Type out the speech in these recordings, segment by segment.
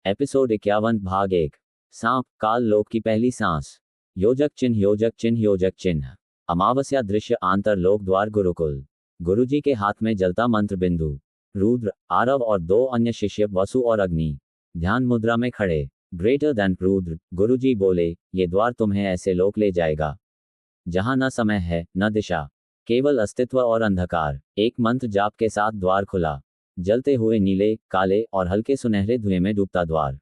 Episode 51 भाग 1। सांप काल लोक की पहली सांस। योजक चिन्ह योजक चिन्ह योजक चिन्ह। अमावस्या दृश्य आंतरलोक द्वार गुरुकुल। गुरुजी के हाथ में जलता मंत्र बिंदु। रुद्र, आरव और दो अन्य शिष्य वसु और अग्नि ध्यान मुद्रा में खड़े। ग्रेटर देन रुद्र, गुरुजी बोले, ये द्वार तुम्हें ऐसे लोक ले जाएगा जहां न समय है न दिशा, केवल अस्तित्व और अंधकार। एक मंत्र जाप के साथ द्वार खुला। जलते हुए नीले, काले और हल्के सुनहरे धुएं में डूबता द्वार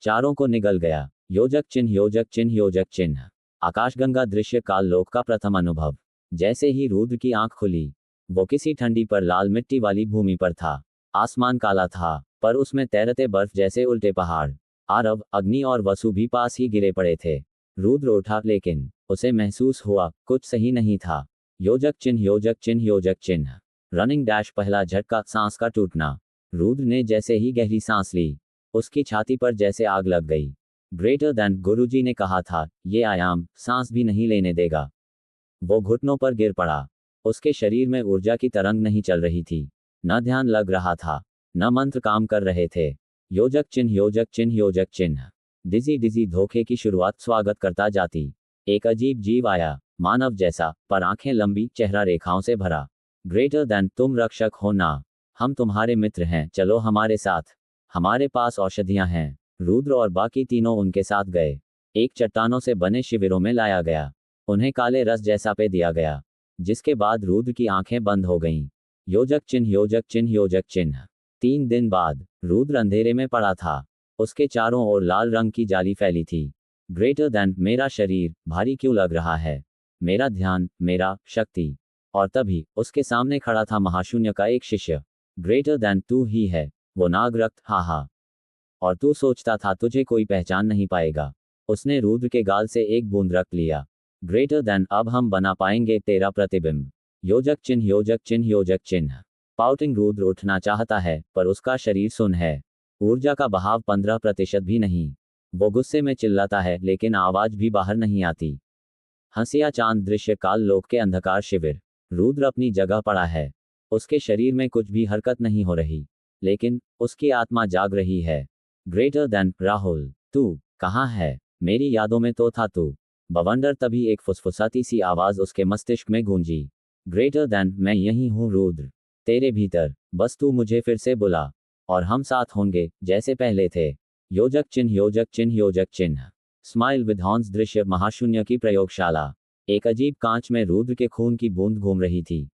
चारों को निगल गया। योजक चिन्ह योजक चिन्ह योजक चिन्ह। आकाशगंगा दृश्य काल लोक का प्रथम अनुभव। जैसे ही रुद्र की आंख खुली, वो किसी ठंडी पर लाल मिट्टी वाली भूमि पर था। आसमान काला था, पर उसमें तैरते बर्फ जैसे उल्टे पहाड़। आरव, अग्नि और वसु भी पास ही गिरे पड़े थे। रुद्र उठा, लेकिन उसे महसूस हुआ कुछ सही नहीं था। योजक चिन्ह योजक चिन्ह योजक चिन्ह। रनिंग डैश, पहला झटका, सांस का टूटना। रुद्र ने जैसे ही गहरी सांस ली, उसकी छाती पर जैसे आग लग गई। ग्रेटर देन, गुरुजी ने कहा था, ये आयाम सांस भी नहीं लेने देगा। वो घुटनों पर गिर पड़ा। उसके शरीर में ऊर्जा की तरंग नहीं चल रही थी, न ध्यान लग रहा था, न मंत्र काम कर रहे थे। योजक चिन्ह योजक चिन्ह योजक चिन्ह। डिजी डिजी धोखे की शुरुआत स्वागत करता जाती। एक अजीब जीव आया, मानव जैसा, पर आंखें लंबी, चेहरा रेखाओं से भरा। ग्रेटर देन, तुम रक्षक हो ना, हम तुम्हारे मित्र हैं, चलो हमारे साथ, हमारे पास औषधियां हैं। रुद्र और बाकी तीनों उनके साथ गए। एक चट्टानों से बने शिविरों में लाया गया। उन्हें काले रस जैसा पे दिया गया, जिसके बाद रुद्र की आंखें बंद हो गईं। योजक चिन्ह योजक चिन्ह योजक चिन्ह। 3 दिन बाद रुद्र अंधेरे में पड़ा था। उसके चारों ओर लाल रंग की जाली फैली थी। ग्रेटर देन, मेरा शरीर भारी क्यों लग रहा है, मेरा ध्यान, मेरा शक्ति। और तभी उसके सामने खड़ा था महाशून्य का एक शिष्य। ग्रेटर देन, तू ही है वो नागरक्त, हा हा। और तू सोचता था तुझे कोई पहचान नहीं पाएगा। उसने रुद्र के गाल से एक बूंद रक्त लिया। ग्रेटर देन, अब हम बना पाएंगे तेरा प्रतिबिंब। योजक चिन्ह योजक चिन्ह योजक चिन्ह। पाउटिंग रुद्र उठना चाहता है, पर उसका शरीर सुन्न है। ऊर्जा का बहाव 15% भी नहीं। वो गुस्से में चिल्लाता है, लेकिन आवाज भी बाहर नहीं आती। हंसिया चांद दृश्य काल लोक के अंधकार शिविर। रुद्र अपनी जगह पड़ा है। उसके शरीर में कुछ भी हरकत नहीं हो रही, लेकिन उसकी आत्मा जाग रही है। ग्रेटर देन, राहुल, तू कहाँ है, मेरी यादों में तो था तू। बवंडर, तभी एक फुसफुसाती सी आवाज उसके मस्तिष्क में गूंजी। ग्रेटर देन, मैं यही हूँ रुद्र, तेरे भीतर, बस तू मुझे फिर से बुला, और हम साथ होंगे जैसे पहले थे। योजक चिन्ह योजक चिन्ह योजक चिन्ह। स्माइल विद हॉर्न्स दृश्य महाशून्य की प्रयोगशाला। एक अजीब कांच में रुद्र के खून की बूंद घूम रही थी।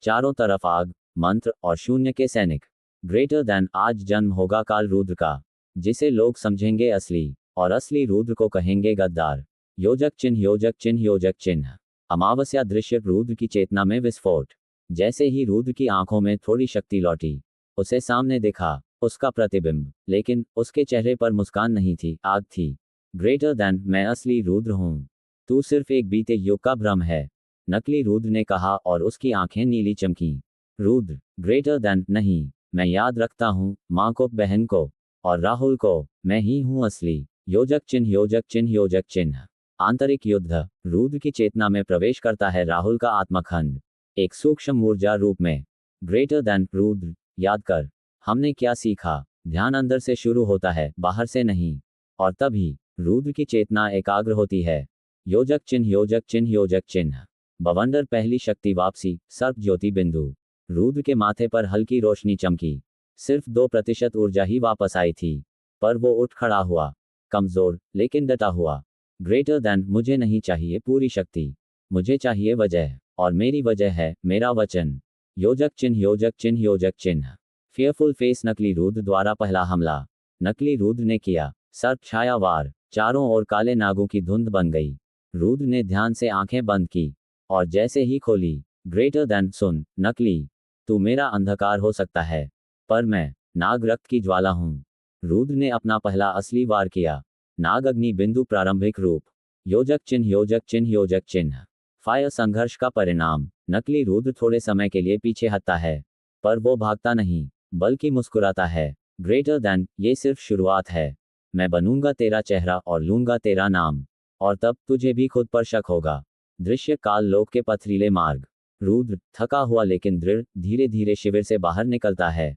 चारों तरफ आग, मंत्र और शून्य के सैनिक। ग्रेटर देन, आज जन्म होगा काल रुद्र का, जिसे लोग समझेंगे असली, और असली रुद्र को कहेंगे गद्दार। योजक चिन्ह योजक चिन्ह योजक चिन्ह। अमावस्या दृश्य, रुद्र की चेतना में विस्फोट। जैसे ही रुद्र की आंखों में थोड़ी शक्ति लौटी, उसे सामने दिखा उसका प्रतिबिंब, लेकिन उसके चेहरे पर मुस्कान नहीं थी, आग थी। ग्रेटर देन, मैं असली रुद्र हूँ, तू सिर्फ एक बीते युग का भ्रम है, नकली रुद्र ने कहा, और उसकी आंखें नीली चमकीं। रुद्र, ग्रेटर देन, नहीं, मैं याद रखता हूँ माँ को, बहन को और राहुल को, मैं ही हूँ असली। योजक चिन्ह योजक चिन्ह योजक चिन्ह। आंतरिक युद्ध। रुद्र की चेतना में प्रवेश करता है राहुल का आत्मखंड, एक सूक्ष्म ऊर्जा रूप में। ग्रेटर देन, रुद्र, याद कर, हमने क्या सीखा। ध्यान अंदर से शुरू होता है, बाहर से नहीं। और तभी रुद्र की चेतना एकाग्र होती है। योजक चिन्ह योजक चिन्ह योजक चिन्ह। बवंडर, पहली शक्ति वापसी, सर्प ज्योति बिंदु। रुद्र के माथे पर हल्की रोशनी चमकी। सिर्फ 2% ऊर्जा ही वापस आई थी, पर वो उठ खड़ा हुआ, कमजोर लेकिन डटा हुआ। ग्रेटर देन, मुझे नहीं चाहिए पूरी शक्ति, मुझे चाहिए वजह, और मेरी वजह है मेरा वचन। योजक चिन्ह योजक चिन्ह योजक चिन्ह। फियरफुल फेस, नकली रुद्र द्वारा पहला हमला। नकली रुद्र ने किया सर्प छाया वार। चारों ओर काले नागों की धुंध बन गई। रुद्र ने ध्यान से आंखें बंद की, और जैसे ही खोली, ग्रेटर देन, सुन नकली, तू मेरा अंधकार हो सकता है, पर मैं नाग रक्त की ज्वाला हूँ। रुद्र ने अपना पहला असली वार किया। नाग अग्नि बिंदु, प्रारंभिक रूप। योजक चिन्ह योजक चिन्ह योजक चिन्ह। फायर, संघर्ष का परिणाम। नकली रुद्र थोड़े समय के लिए पीछे हटता है, पर वो भागता नहीं, बल्कि मुस्कुराता है। ग्रेटर देन, ये सिर्फ शुरुआत है, मैं बनूंगा तेरा चेहरा और लूंगा तेरा नाम, और तब तुझे भी खुद पर शक होगा। दृश्य काल लोक के पथरीले मार्ग। रुद्र, थका हुआ लेकिन दृढ़, धीरे धीरे शिविर से बाहर निकलता है।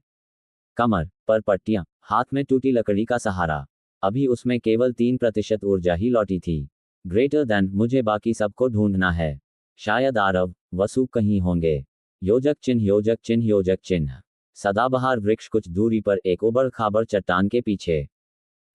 कमर पर पट्टियां, हाथ में टूटी लकड़ी का सहारा। अभी उसमें केवल 3% ऊर्जा ही लौटी थी। ग्रेटर देन, मुझे बाकी सबको ढूंढना है। शायद आरव, वसु कहीं होंगे। योजक चिन्ह योजक चिन्ह योजक चिन्ह। सदाबहार वृक्ष कुछ दूरी पर एक उबड़ खाबड़ चट्टान के पीछे।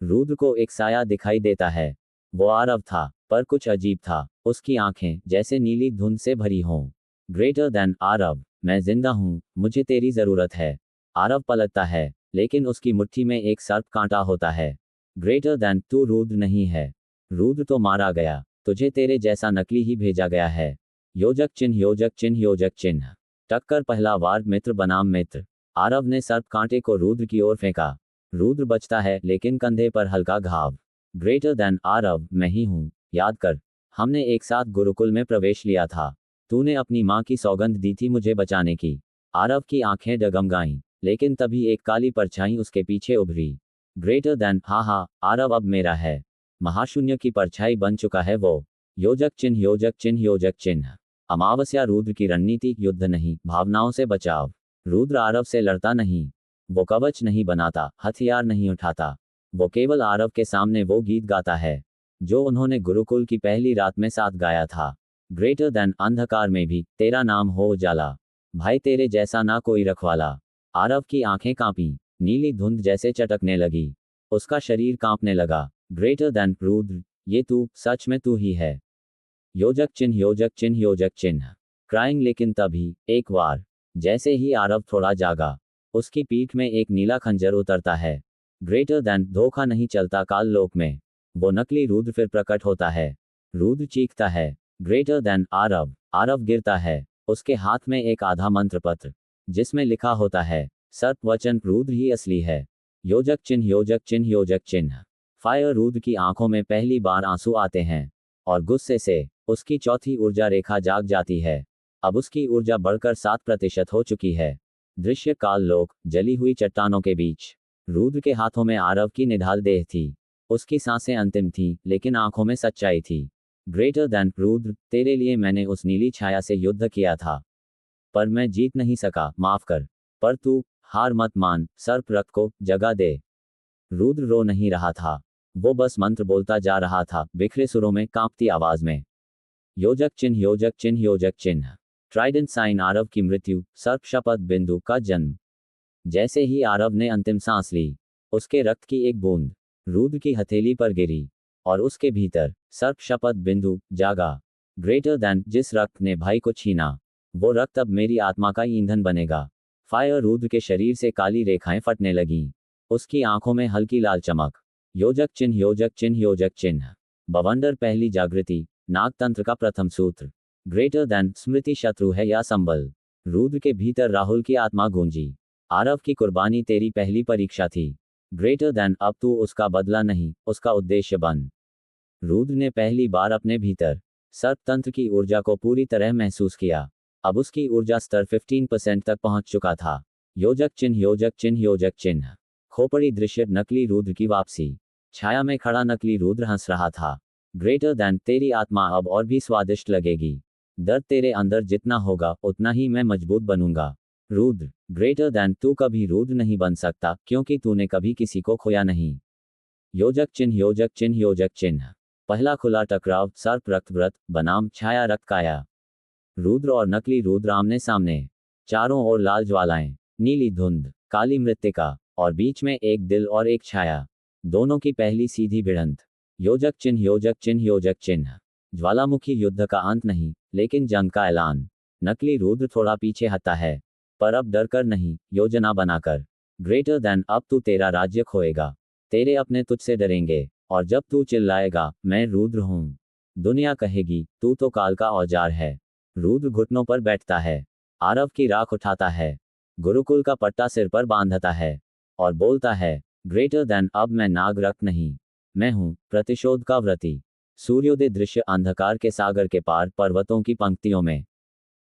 रुद्र को एक साया दिखाई देता है। वो आरव था, पर कुछ अजीब था। उसकी आंखें जैसे नीली धुंध से भरी हों। ग्रेटर देन, आरव, मैं जिंदा हूं, मुझे तेरी जरूरत है। आरव पलटता है, लेकिन उसकी मुट्ठी में एक सर्प कांटा होता है। ग्रेटर देन, तू रुद्र नहीं है। रुद्र तो मारा गया, तुझे तेरे जैसा नकली ही भेजा गया है। योजक चिन्ह योजक चिन्ह योजक चिन्ह। टक्कर पहला वार मित्र बनाम मित्र। आरव ने सर्प कांटे को रुद्र की ओर फेंका। रुद्र बचता है, लेकिन कंधे पर हल्का घाव। ग्रेटर देन, आरव, मैं ही हूं, याद कर, हमने एक साथ गुरुकुल में प्रवेश लिया था। तूने अपनी माँ की सौगंध दी थी मुझे बचाने की। आरव की आंखें डगमगाईं, लेकिन तभी एक काली परछाई उसके पीछे उभरी। ग्रेटर देन, हाँ, आरव अब मेरा है। महाशून्य की परछाई बन चुका है वो। योजक चिन्ह योजक चिन्ह योजक चिन्ह। अमावस्या रुद्र की रणनीति, युद्ध नहीं, भावनाओं से बचाव। रुद्र आरव से लड़ता नहीं। वो कवच नहीं बनाता, हथियार नहीं उठाता। वो केवल आरव के सामने वो गीत गाता है जो उन्होंने गुरुकुल की पहली रात में साथ गाया था। ग्रेटर देन, अंधकार में भी तेरा नाम हो उजाला। भाई तेरे जैसा ना कोई रखवाला। आरव की आंखें कांपी, नीली धुंध जैसे चटकने लगी। उसका शरीर कांपने लगा। ग्रेटर देन, रुद्र, ये तू, सच में तू ही है। योजक चिन्ह योजक चिन्ह योजक चिन्ह। क्राइंग, लेकिन तभी एक बार जैसे ही आरव थोड़ा जागा, उसकी पीठ में एक नीला खंजर उतरता है। ग्रेटर देन, धोखा नहीं चलता काल लोक में। वो नकली रुद्र फिर प्रकट होता है। रुद्र चीखता है, ग्रेटर देन, आरव। आरव गिरता है, उसके हाथ में एक आधा मंत्र पत्र, जिसमें लिखा होता है, सर्प वचन, रुद्र ही असली है। योजक चिन्ह योजक चिन्ह योजक चिन्ह। फायर, रुद्र की आंखों में पहली बार आंसू आते हैं, और गुस्से से उसकी चौथी ऊर्जा रेखा जाग जाती है। अब उसकी ऊर्जा बढ़कर 7% हो चुकी है। दृश्य काल लोक, जली हुई चट्टानों के बीच। रुद्र के हाथों में आरव की निढाल देह थी। उसकी सांसें अंतिम थीं, लेकिन आंखों में सच्चाई थी। ग्रेटर देन, रुद्र, तेरे लिए मैंने उस नीली छाया से युद्ध किया था, पर मैं जीत नहीं सका, माफ कर। पर तू हार मत मान, सर्प रक्त को जगा दे। रुद्र रो नहीं रहा था, वो बस मंत्र बोलता जा रहा था, बिखरे सुरों में, कांपती आवाज में। योजक चिन्ह योजक चिन्ह योजक चिन्ह। ट्राइडेंट साइन, आरव की मृत्यु, सर्प शपथ, बिंदु का जन्म। जैसे ही आरव ने अंतिम सांस ली, उसके रक्त की एक बूंद रुद्र की हथेली पर गिरी, और उसके भीतर सर्प शपथ, बिंदु जागा। ग्रेटर देन, जिस रक्त ने भाई को छीना, वो रक्त अब मेरी आत्मा का ईंधन बनेगा। फायर, रुद्र के शरीर से काली रेखाएं फटने लगीं। उसकी आंखों में हल्की लाल चमक। योजक चिन्ह योजक चिन्ह योजक चिन्ह। बवंडर, पहली जागृति, नागतंत्र का प्रथम सूत्र। ग्रेटर देन, स्मृति शत्रु है या संबल। रुद्र के भीतर राहुल की आत्मा गूंजी। आरव की कुर्बानी तेरी पहली परीक्षा थी। ग्रेटर देन, अब तू उसका बदला नहीं, उसका उद्देश्य बन। रुद्र ने पहली बार अपने भीतर सर्प तंत्र की ऊर्जा को पूरी तरह महसूस किया। अब उसकी ऊर्जा स्तर 15% तक पहुंच चुका था। योजक चिन्ह योजक चिन्ह योजक चिन्ह। खोपड़ी दृश्य, नकली रुद्र की वापसी। छाया में खड़ा नकली रुद्र हंस रहा था। ग्रेटर देन, तेरी आत्मा अब और भी स्वादिष्ट लगेगी। दर्द तेरे अंदर जितना होगा, उतना ही मैं मजबूत बनूंगा। रुद्र, ग्रेटर देन, तू कभी रुद्र नहीं बन सकता, क्योंकि तूने कभी किसी को खोया नहीं। योजक चिन्ह योजक चिन्ह योजक चिन्ह। पहला खुला टकराव, सर्प रक्त व्रत बनाम छाया रक्त काया। रुद्र और नकली रुद्र आमने सामने। चारों ओर लाल ज्वालाएं, नीली धुंध, काली मृत्तिका, और बीच में एक दिल और एक छाया। दोनों की पहली सीधी भिड़ंत। योजक चिन्ह योजक चिन्ह योजक चिन्ह। ज्वालामुखी, युद्ध का अंत नहीं, लेकिन जंग का ऐलान। नकली रुद्र थोड़ा पीछे हटता है, पर अब डर कर नहीं, योजना बनाकर। ग्रेटर देन, अब तू तेरा राज्य खोएगा। तेरे अपने तुझसे डरेंगे, और जब तू चिल्लाएगा, मैं रुद्र हूं, दुनिया कहेगी, तू तो काल का औजार है। रुद्र घुटनों पर बैठता है, आरव की राख उठाता है, गुरुकुल का पट्टा सिर पर बांधता है, और बोलता है, ग्रेटर देन, अब मैं नाग रक्त नहीं, मैं हूं प्रतिशोध का व्रती। सूर्योदय दृश्य, अंधकार के सागर के पार, पर्वतों की पंक्तियों में।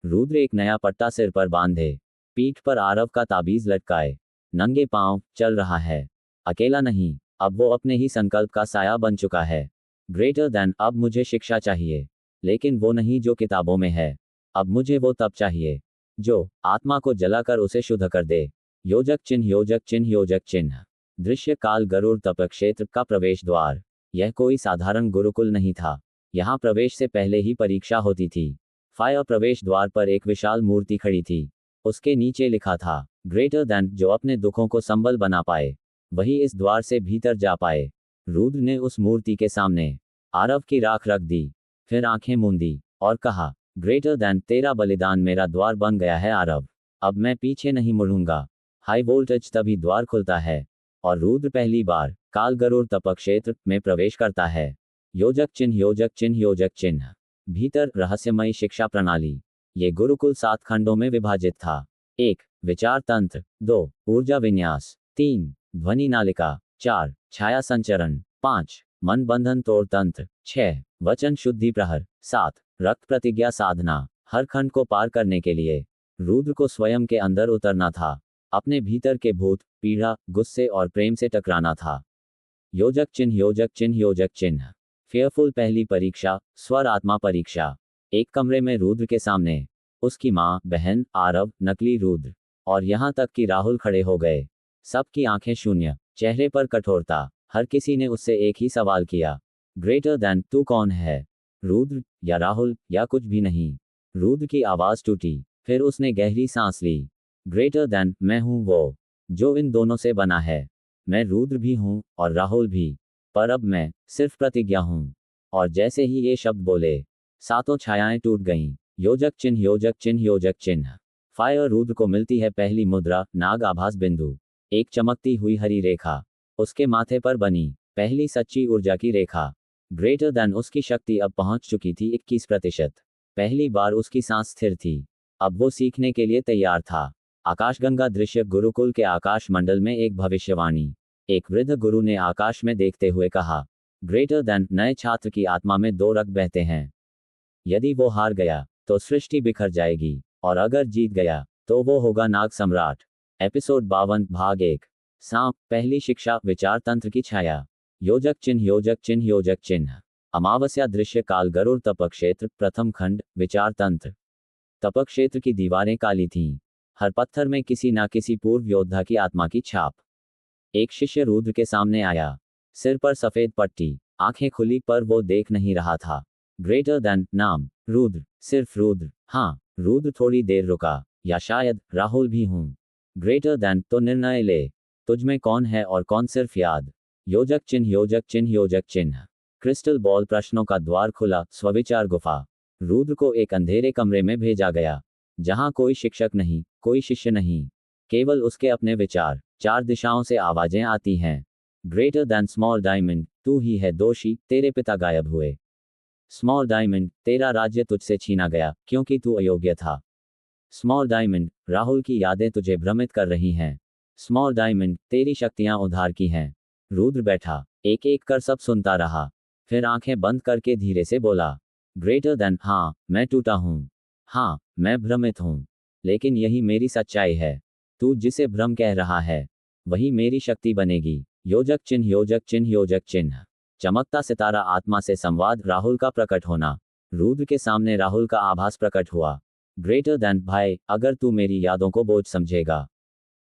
रुद्र एक नया पट्टा सिर पर बांधे, पीठ पर आरव का ताबीज लटकाए, नंगे पांव चल रहा है। अकेला नहीं, अब वो अपने ही संकल्प का साया बन चुका है। ग्रेटर देन, अब मुझे शिक्षा चाहिए, लेकिन वो नहीं जो किताबों में है। अब मुझे वो तप चाहिए जो आत्मा को जलाकर उसे शुद्ध कर दे। योजक चिन्ह योजक चिन्ह योजक चिन्ह। दृश्य काल गरुड़ तपक्षेत्र का प्रवेश द्वार। यह कोई साधारण गुरुकुल नहीं था। यहाँ प्रवेश से पहले ही परीक्षा होती थी। फायर प्रवेश द्वार पर एक विशाल मूर्ति खड़ी थी। उसके नीचे लिखा था, ग्रेटर देन, जो अपने दुखों को संबल बना पाए वही इस द्वार से भीतर जा पाए। रुद्र ने उस मूर्ति के सामने आरव की राख रख दी, फिर आंखें मूंदी और कहा, ग्रेटर देन, तेरा बलिदान मेरा द्वार बन गया है आरव। अब मैं पीछे नहीं मुड़ूंगा। हाई वोल्टेज तभी द्वार खुलता है और रुद्र पहली बार काल गरुड़ तपक्षेत्र में प्रवेश करता है। योजक चिन्ह, योजक चिन्ह, योजक चिन्ह। भीतर रहस्यमयी शिक्षा प्रणाली। ये गुरुकुल 7 खंडों में विभाजित था। 1. विचार तंत्र। 2. ऊर्जा विन्यास। 3. ध्वनि नालिका। 4. छाया संचरण। 5. मन बंधन तोड़ तंत्र। 6. वचन शुद्धि प्रहर। 7. रक्त प्रतिज्ञा साधना। हर खंड को पार करने के लिए रुद्र को स्वयं के अंदर उतरना था। अपने भीतर के भूत, पीड़ा, गुस्से और प्रेम से टकराना था। योजक चिन्ह, योजक चिन्ह, योजक चिन्ह। फेयरफुल पहली परीक्षा, स्वर आत्मा परीक्षा। एक कमरे में रुद्र के सामने उसकी माँ, बहन, आरव, नकली रुद्र और यहाँ तक कि राहुल खड़े हो गए। सबकी आंखें शून्य, चेहरे पर कठोरता। हर किसी ने उससे एक ही सवाल किया, ग्रेटर देन, तू कौन है? रुद्र या राहुल या कुछ भी नहीं। रुद्र की आवाज टूटी, फिर उसने गहरी सांस ली। ग्रेटर देन, मैं हूं वो जो इन दोनों से बना है। मैं रुद्र भी हूं और राहुल भी, पर अब मैं सिर्फ प्रतिज्ञा हूं। और जैसे ही ये शब्द बोले, 7 छायाएं टूट गईं। योजक चिन्ह, योजक चिन्ह, योजक चिन्ह। फायर रुद्र को मिलती है पहली मुद्रा, नाग आभास बिंदु। एक चमकती हुई हरी रेखा उसके माथे पर बनी, पहली सच्ची ऊर्जा की रेखा। ग्रेटर देन, उसकी शक्ति अब पहुंच चुकी थी 21%। पहली बार उसकी सांस स्थिर थी। अब वो सीखने के लिए तैयार था। आकाशगंगा दृश्य। गुरुकुल के आकाश मंडल में एक भविष्यवाणी। एक वृद्ध गुरु ने आकाश में देखते हुए कहा, ग्रेटर देन, नए छात्र की आत्मा में 2 रग बहते हैं। यदि वो हार गया तो सृष्टि बिखर जाएगी, और अगर जीत गया तो वो होगा नाग सम्राट। एपिसोड 52 भाग 1। सांप पहली शिक्षा, विचार तंत्र की छाया। योजक चिन्ह, योजक चिन्ह, योजक चिन्ह। अमावस्या दृश्य काल गरुड़ तपक्षेत्र प्रथम खंड, विचार तंत्र। तपक्षेत्र की दीवारें काली थीं। हर पत्थर में किसी न किसी पूर्व योद्धा की आत्मा की छाप। एक शिष्य रुद्र के सामने आया, सिर पर सफेद पट्टी, आंखें खुली, पर वो देख नहीं रहा था। ग्रेटर देन, नाम रुद्र, सिर्फ रुद्र। हाँ, रुद्र थोड़ी देर रुका, या शायद राहुल भी हूं। ग्रेटर देन, तो निर्णय ले, तुझमें कौन है और कौन सिर्फ याद। योजक चिन्ह, योजक चिन्ह, योजक चिन्ह। क्रिस्टल बॉल प्रश्नों का द्वार खुला, स्वविचार गुफा। रुद्र को एक अंधेरे कमरे में भेजा गया, जहां कोई शिक्षक नहीं, कोई शिष्य नहीं, केवल उसके अपने विचार। 4 दिशाओं से आवाजें आती हैं। ग्रेटर देन, स्मॉल डायमंड, तू ही है दोषी, तेरे पिता गायब हुए। स्मॉल डायमंड, तेरा राज्य तुझसे छीना गया क्योंकि तू अयोग्य था। स्मॉल डायमंड, राहुल की यादें तुझे भ्रमित कर रही हैं। स्मॉल डायमंड, तेरी शक्तियां उधार की हैं। रुद्र बैठा, एक एक कर सब सुनता रहा, फिर आंखें बंद करके धीरे से बोला, ग्रेटर देन, हाँ, मैं टूटा हूं। हाँ, मैं भ्रमित हूं, लेकिन यही मेरी सच्चाई है। तू जिसे भ्रम कह रहा है वही मेरी शक्ति बनेगी। योजक चिन्ह, योजक चिन्ह, योजक चिन्ह। चमकता सितारा, आत्मा से संवाद, राहुल का प्रकट होना। रुद्र के सामने राहुल का आभास प्रकट हुआ। ग्रेटर देन, भाई, अगर तू मेरी यादों को बोझ समझेगा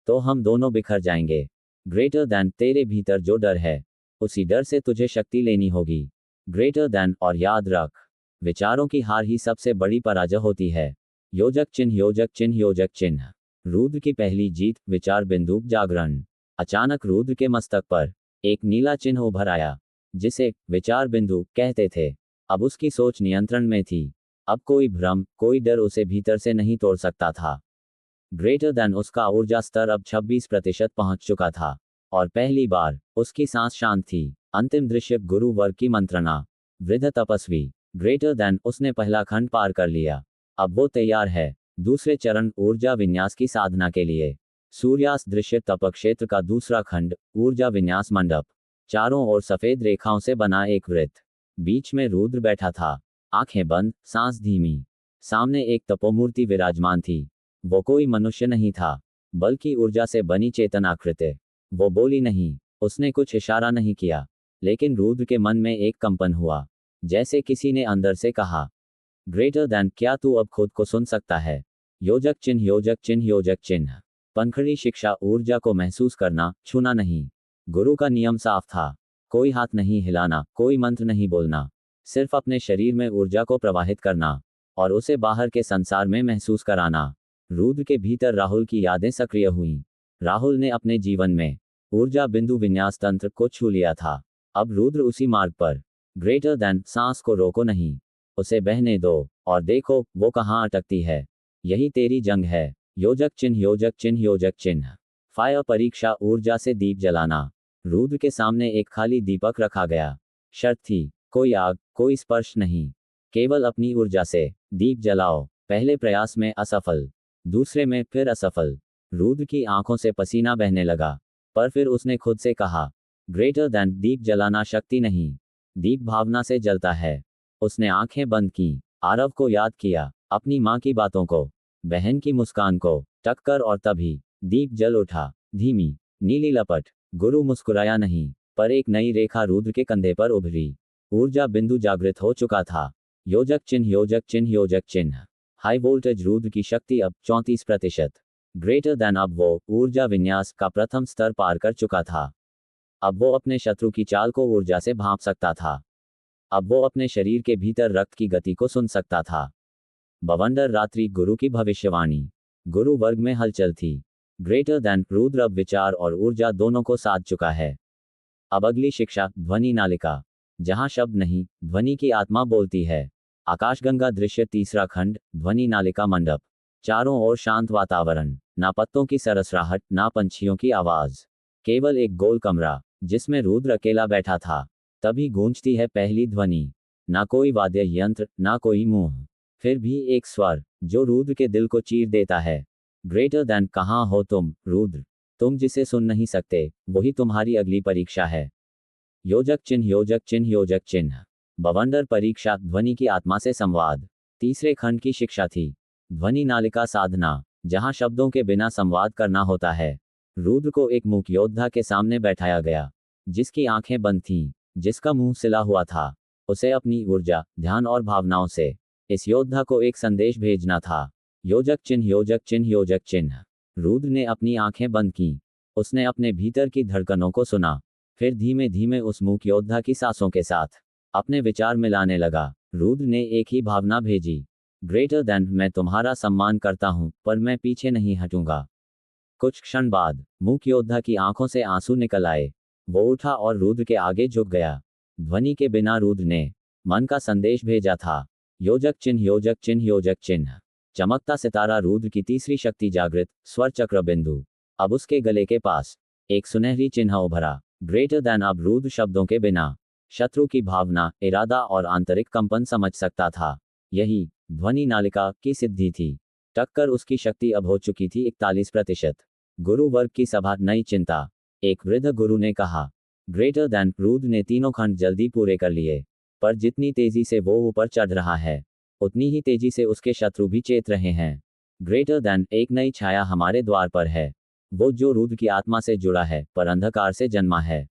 तो हम दोनों बिखर जाएंगे। ग्रेटर देन, तेरे भीतर जो डर है उसी डर से तुझे शक्ति लेनी होगी। ग्रेटर देन, और याद रख, विचारों की हार ही सबसे बड़ी पराजय होती है। योजक चिन्ह, योजक चिन्ह, योजक चिन्ह। रुद्र की पहली जीत, विचार बिंदु, जागरण। अचानक रुद्र के मस्तक पर एक नीला चिन्ह उभर आया, जिसे विचार बिंदु कहते थे। अब उसकी सोच नियंत्रण में थी। अब कोई भ्रम, कोई डर उसे भीतर से नहीं तोड़ सकता था। ग्रेटर देन, उसका ऊर्जा स्तर अब 26% पहुंच चुका था, और पहली बार उसकी सांस शांत थी। अंतिम दृश्य, गुरु वर्ग की मंत्रणा। वृद्ध तपस्वी। ग्रेटर देन, उसने पहला खंड पार कर लिया। अब वो तैयार है दूसरे चरण, ऊर्जा विन्यास की साधना के लिए। सूर्यास्त दृश्य, तपक्षेत्र का दूसरा खंड, ऊर्जा विन्यास मंडप। चारों ओर सफेद रेखाओं से बना एक वृत्त, बीच में रुद्र बैठा था, आंखें बंद, सांस धीमी। सामने एक तपोमूर्ति विराजमान थी। वो कोई मनुष्य नहीं था, बल्कि ऊर्जा से बनी चेतनाकृति। वो बोली नहीं, उसने कुछ इशारा नहीं किया, लेकिन रुद्र के मन में एक कंपन हुआ, जैसे किसी ने अंदर से कहा, ग्रेटर देन, क्या तू अब खुद को सुन सकता है? योजक चिन्ह, योजक चिन्ह, योजक चिन्ह। पंखड़ी शिक्षा, ऊर्जा को महसूस करना, छूना नहीं। गुरु का नियम साफ था, कोई हाथ नहीं हिलाना, कोई मंत्र नहीं बोलना, सिर्फ अपने शरीर में ऊर्जा को प्रवाहित करना और उसे बाहर के संसार में महसूस कराना। रुद्र के भीतर राहुल की यादें सक्रिय हुईं। राहुल ने अपने जीवन में ऊर्जा बिंदु विन्यास तंत्र को छू लिया था। अब रुद्र उसी मार्ग पर। ग्रेटर देन, सांस को रोको नहीं, उसे बहने दो और देखो वो कहाँ अटकती है। यही तेरी जंग है। योजक चिन्ह, योजक चिन्ह, योजक चिन्ह। फायर परीक्षा, ऊर्जा से दीप जलाना। रुद्र के सामने एक खाली दीपक रखा गया। शर्त थी, कोई आग, कोई स्पर्श नहीं, केवल अपनी ऊर्जा से दीप जलाओ। पहले प्रयास में असफल, दूसरे में फिर असफल। रुद्र की आंखों से पसीना बहने लगा, पर फिर उसने खुद से कहा, ग्रेटर देन, दीप जलाना शक्ति नहीं, दीप भावना से जलता है। उसने आंखें बंद की, आरव को याद किया, अपनी माँ की बातों को, बहन की मुस्कान को, टक्कर, और तभी दीप जल उठा। धीमी नीली लपट। गुरु मुस्कुराया नहीं, पर एक नई रेखा रुद्र के कंधे पर उभरी। ऊर्जा बिंदु जागृत हो चुका था। योजक चिन्ह, योजक चिन्ह, योजक चिन्ह। हाई वोल्टेज रुद्र की शक्ति अब 34%। ग्रेटर देन, अब वो ऊर्जा विन्यास का प्रथम स्तर पार कर चुका था। अब वो अपने शत्रु की चाल को ऊर्जा से भांप सकता था। अब वो अपने शरीर के भीतर रक्त की गति को सुन सकता था। बवंडर रात्रि, गुरु की भविष्यवाणी। गुरु वर्ग में हलचल थी। ग्रेटर देन, रुद्र अब विचार और ऊर्जा दोनों को साध चुका है। अब अगली शिक्षा, ध्वनि नालिका। जहां शब्द नहीं, ध्वनि की आत्मा बोलती है। आकाशगंगा दृश्य, तीसरा खंड, ध्वनि नालिका मंडप। चारों ओर शांत वातावरण, ना पत्तों की सरसराहट, ना पंछियों की आवाज, केवल एक गोल कमरा जिसमें रुद्र अकेला बैठा था। तभी गूंजती है पहली ध्वनि। ना कोई वाद्य यंत्र, ना कोई मुंह, फिर भी एक स्वर जो रुद्र के दिल को चीर देता है। ग्रेटर देन, कहाँ हो तुम रुद्र? तुम जिसे सुन नहीं सकते, वही तुम्हारी अगली परीक्षा है। योजक चिन्ह, योजक चिन्ह, योजक चिन्ह। बवंडर परीक्षा, ध्वनि की आत्मा से संवाद। तीसरे खंड की शिक्षा थी, ध्वनि नालिका साधना, जहां शब्दों के बिना संवाद करना होता है। रुद्र को एक मूक योद्धा के सामने बैठाया गया, जिसकी आंखें बंद थीं, जिसका मुंह सिला हुआ था। उसे अपनी ऊर्जा, ध्यान और भावनाओं से इस योद्धा को एक संदेश भेजना था। योजक चिन्ह, योजक चिन्ह, योजक चिन्ह। रुद्र ने अपनी आंखें बंद की। उसने अपने भीतर की धड़कनों को सुना, फिर धीमे धीमे उस मूक योद्धा की सांसों के साथ अपने विचार मिलाने लगा। रुद्र ने एक ही भावना भेजी, ग्रेटर देन, मैं तुम्हारा सम्मान करता हूं, पर मैं पीछे नहीं हटूंगा। कुछ क्षण बाद मूक योद्धा की आंखों से आंसू निकल आए। वो उठा और रुद्र के आगे झुक गया। ध्वनि के बिना रुद्र ने मन का संदेश भेजा था। योजक चिन्ह, योजक चिन्ह, योजक चिन्ह। चमकता सितारा, रुद्र की तीसरी शक्ति जागृत, स्वर चक्र बिंदु। अब उसके गले के पास एक सुनहरी चिन्ह उभरा। ग्रेटर देन, अब रुद्र शब्दों के बिना शत्रु की भावना, इरादा और आंतरिक कंपन समझ सकता था। यही ध्वनि नालिका की सिद्धि थी। टक्कर, उसकी शक्ति अब हो चुकी थी 41%। गुरु वर्ग की सभा, नई चिंता। एक वृद्ध गुरु ने कहा, ग्रेटर देन, रुद्र ने तीनों खंड जल्दी पूरे कर लिए, पर जितनी तेजी से वो ऊपर चढ़ रहा है, उतनी ही तेजी से उसके शत्रु भी चेत रहे हैं। ग्रेटर देन, एक नई छाया हमारे द्वार पर है, वो जो रुद्र की आत्मा से जुड़ा है, पर अंधकार से जन्मा है।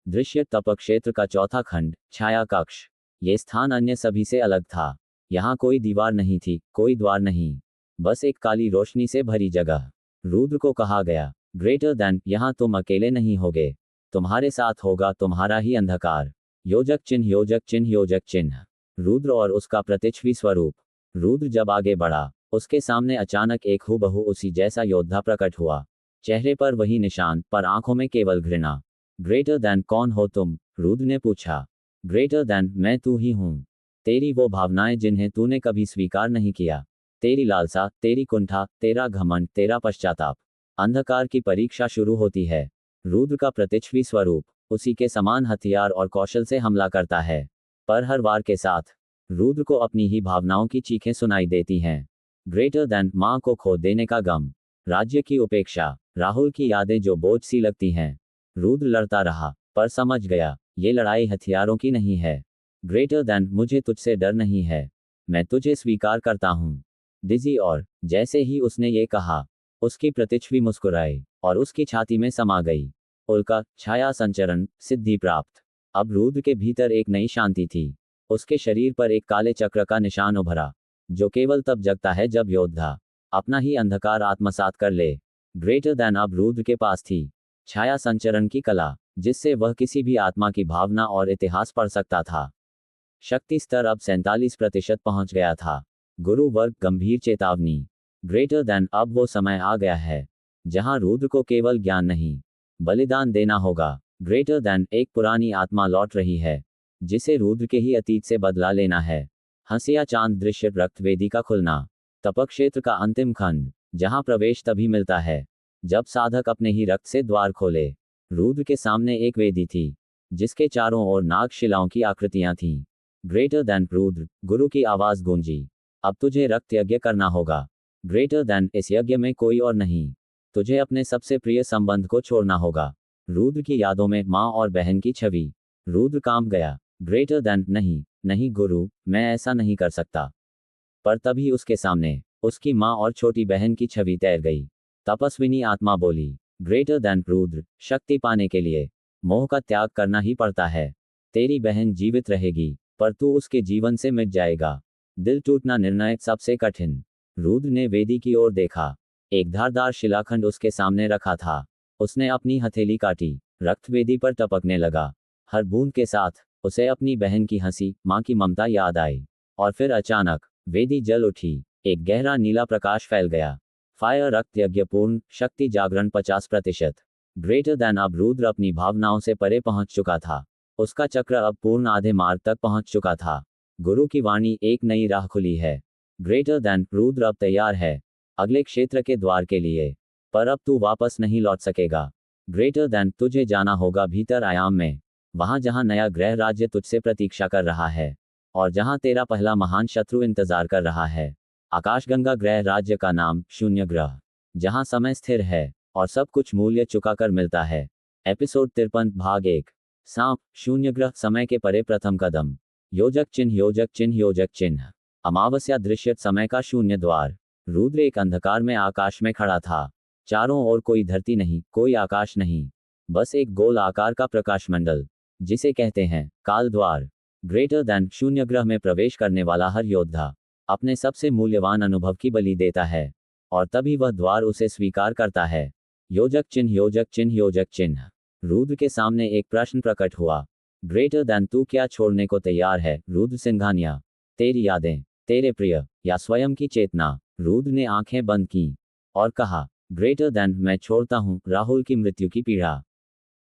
दृश्य, तप क्षेत्र का चौथा खंड, छाया कक्ष। ये स्थान अन्य सभी से अलग था। यहाँ कोई दीवार नहीं थी, कोई द्वार नहीं, बस एक काली रोशनी से भरी जगह। रुद्र को कहा गया, ग्रेटर देन, यहाँ तुम अकेले नहीं होगे, तुम्हारे साथ होगा तुम्हारा ही अंधकार। योजक चिन्ह, योजक चिन्ह, योजक चिन्ह। रुद्र और उसका प्रतिच्छवि स्वरूप। रुद्र जब आगे बढ़ा, उसके सामने अचानक एक हूबहू उसी जैसा योद्धा प्रकट हुआ। चेहरे पर वही निशान, पर आंखों में केवल घृणा। ग्रेटर देन, कौन हो तुम? रुद्र ने पूछा। ग्रेटर देन, मैं तू ही हूं। तेरी वो भावनाएं जिन्हें तूने कभी स्वीकार नहीं किया, तेरी लालसा, तेरी कुंठा, तेरा घमंड, तेरा पश्चाताप। अंधकार की परीक्षा शुरू होती है। रुद्र का प्रतिच्छवि स्वरूप उसी के समान हथियार और कौशल से हमला करता है, पर हर वार के साथ रुद्र को अपनी ही भावनाओं की चीखें सुनाई देती हैं। ग्रेटर देन, माँ को खो देने का गम, राज्य की उपेक्षा, राहुल की यादें जो बोझ सी लगती हैं। रुद्र लड़ता रहा, पर समझ गया, ये लड़ाई हथियारों की नहीं है। ग्रेटर देन, मुझे तुझसे डर नहीं है, मैं तुझे स्वीकार करता हूँ। डिजी, और जैसे ही उसने ये कहा, उसकी प्रतिच्छवि मुस्कुराई और उसकी छाती में समा गई। उल्का छाया संचरण, सिद्धि प्राप्त। अब रुद्र के भीतर एक नई शांति थी। उसके शरीर पर एक काले चक्र का निशान उभरा, जो केवल तब जगता है जब योद्धा अपना ही अंधकार आत्मसात कर ले। ग्रेटर देन, अब रुद्र के पास थी छाया संचरण की कला, जिससे वह किसी भी आत्मा की भावना और इतिहास पढ़ सकता था। शक्ति स्तर अब 47% पहुंच गया था। गुरु वर्ग गंभीर चेतावनी, ग्रेटर देन, अब वो समय आ गया है जहां रुद्र को केवल ज्ञान नहीं, बलिदान देना होगा। ग्रेटर देन, एक पुरानी आत्मा लौट रही है जिसे रुद्र के ही अतीत से बदला लेना है। हंसिया चांद दृश्य, रक्त वेदी का खुलना, तपक क्षेत्र का अंतिम खंड, जहां प्रवेश तभी मिलता है जब साधक अपने ही रक्त से द्वार खोले। रुद्र के सामने एक वेदी थी जिसके चारों ओर नाग शिलाओं की आकृतियां थीं। ग्रेटर देन, रुद्र, गुरु की आवाज गूंजी, अब तुझे रक्त यज्ञ करना होगा। ग्रेटर देन, इस यज्ञ में कोई और नहीं, तुझे अपने सबसे प्रिय संबंध को छोड़ना होगा। रुद्र की यादों में माँ और बहन की छवि। रुद्र कांप गया। ग्रेटर देन, नहीं नहीं गुरु, मैं ऐसा नहीं कर सकता। पर तभी उसके सामने उसकी माँ और छोटी बहन की छवि तैर गई। तपस्विनी आत्मा बोली, ग्रेटर देन, रुद्र, शक्ति पाने के लिए मोह का त्याग करना ही पड़ता है। तेरी बहन जीवित रहेगी पर तू उसके जीवन से मिट जाएगा। दिल टूटना निर्णायक, सबसे कठिन। रुद्र ने वेदी की ओर देखा। एक धारदार शिलाखंड उसके सामने रखा था। उसने अपनी हथेली काटी, रक्त वेदी पर टपकने लगा। हर बूंद के साथ उसे अपनी बहन की हंसी, माँ की ममता याद आई। और फिर अचानक वेदी जल उठी, एक गहरा नीला प्रकाश फैल गया। फायर, रक्त यज्ञ पूर्ण, शक्ति जागरण 50%। ग्रेटर देन, अब रुद्र अपनी भावनाओं से परे पहुंच चुका था। उसका चक्र अब पूर्ण आधे मार्ग तक पहुंच चुका था। गुरु की वाणी, एक नई राह खुली है। ग्रेटर देन, रुद्र अब तैयार है अगले क्षेत्र के द्वार के लिए, पर अब तू वापस नहीं लौट सकेगा। ग्रेटर देन, तुझे जाना होगा भीतर आयाम में, वहां जहां नया ग्रह राज्य तुझसे प्रतीक्षा कर रहा है और जहां तेरा पहला महान शत्रु इंतजार कर रहा है। आकाशगंगा ग्रह राज्य का नाम, शून्य ग्रह, जहां समय स्थिर है और सब कुछ मूल्य चुकाकर मिलता है। एपिसोड 53 भाग 1, सांप, शून्य ग्रह, समय के परे प्रथम कदम। योजक चिन्ह, योजक चिन्ह, योजक चिन्ह। अमावस्या दृश्य, समय का शून्य द्वार। रुद्र एक अंधकार में आकाश में खड़ा था। चारों ओर कोई धरती नहीं, कोई आकाश नहीं, बस एक गोल आकार का प्रकाश मंडल जिसे कहते हैं काल द्वार। ग्रेटर देन, शून्य ग्रह में प्रवेश करने वाला हर योद्धा अपने सबसे मूल्यवान अनुभव की बलि देता है और तभी वह द्वार उसे स्वीकार करता है। योजक चिन्ह, योजक चिन्ह, योजक चिन्ह। रुद्र के सामने एक प्रश्न प्रकट हुआ। ग्रेटर देन, तू क्या छोड़ने को तैयार है? रुद्र सिंघानिया, तेरी यादें, तेरे प्रिय, या स्वयं की चेतना? रुद्र ने आंखें बंद की और कहा, ग्रेटर देन, मैं छोड़ता हूं राहुल की मृत्यु की पीड़ा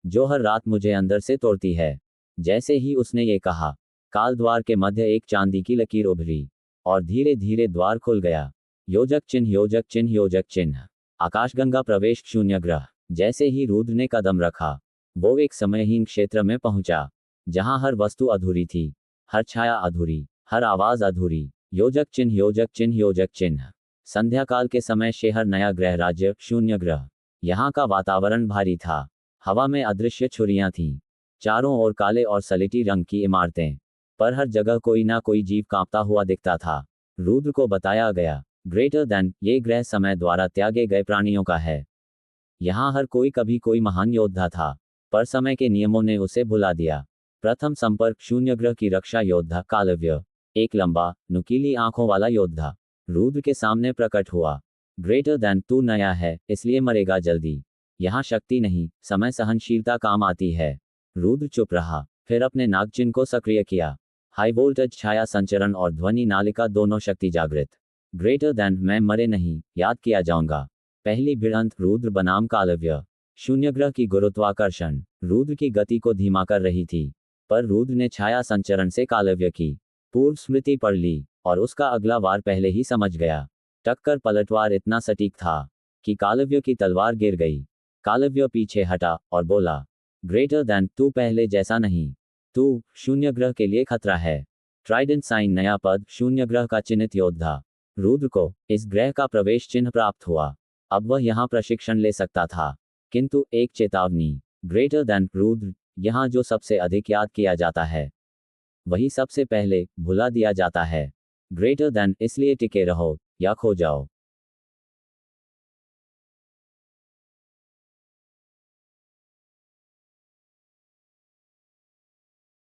जो हर रात मुझे अंदर से तोड़ती है। जैसे ही उसने ये कहा, काल द्वार के मध्य एक चांदी की लकीर उभरी और धीरे धीरे द्वार खुल गया। योजक चिन्ह, योजक चिन्ह, योजक चिन्ह। आकाशगंगा प्रवेश, शून्य ग्रह। जैसे ही रुद्र ने कदम रखा, वो एक समयहीन क्षेत्र में पहुंचा जहां हर वस्तु अधूरी थी, हर छाया अधूरी, हर आवाज अधूरी। योजक चिन्ह, योजक चिन्ह, योजक चिन्ह। संध्या काल के समय शहर, नया ग्रह राज्य, शून्य ग्रह। यहाँ का वातावरण भारी था। हवा में अदृश्य छुरियां थीं, चारों ओर काले और सलेटी रंग की इमारतें, पर हर जगह कोई ना कोई जीव कांपता हुआ दिखता था। रुद्र को बताया गया, ग्रेटर देन, ये ग्रह समय द्वारा त्यागे गए प्राणियों का है। यहाँ हर कोई कभी कोई महान योद्धा था, पर समय के नियमों ने उसे भुला दिया। प्रथम संपर्क, शून्य ग्रह की रक्षा योद्धा कालव्य, एक लंबा, नुकीली आंखों वाला योद्धा रुद्र के सामने प्रकट हुआ। ग्रेटर देन, तू नया है इसलिए मरेगा जल्दी। यहाँ शक्ति नहीं, समय सहनशीलता काम आती है। रुद्र चुप रहा, फिर अपने नागचिन्ह को सक्रिय किया। हाई वोल्टेज छाया संचरण और ध्वनि नालिका दोनों शक्ति जागृत। ग्रेटर देन, मैं मरे नहीं, याद किया जाऊंगा। पहली भिड़ंत, रुद्र बनाम कालव्य। शून्य ग्रह की गुरुत्वाकर्षण रुद्र की गति को धीमा कर रही थी, पर रुद्र ने छाया संचरण से कालव्य की पूर्व स्मृति पढ़ ली और उसका अगला वार पहले ही समझ गया। टक्कर पलटवार इतना सटीक था कि कालव्य की तलवार गिर गई। कालव्य पीछे हटा और बोला, ग्रेटर देन, तू पहले जैसा नहीं, तू शून्य ग्रह के लिए खतरा है। ट्राइडेंट साइन, नया पद, शून्य ग्रह का चिन्हित योद्धा। रुद्र को इस ग्रह का प्रवेश चिन्ह प्राप्त हुआ। अब वह यहाँ प्रशिक्षण ले सकता था, किंतु एक चेतावनी, ग्रेटर देन, रुद्र, यहाँ जो सबसे अधिक याद किया जाता है वही सबसे पहले भुला दिया जाता है। ग्रेटर देन, इसलिए टिके रहो या खो जाओ।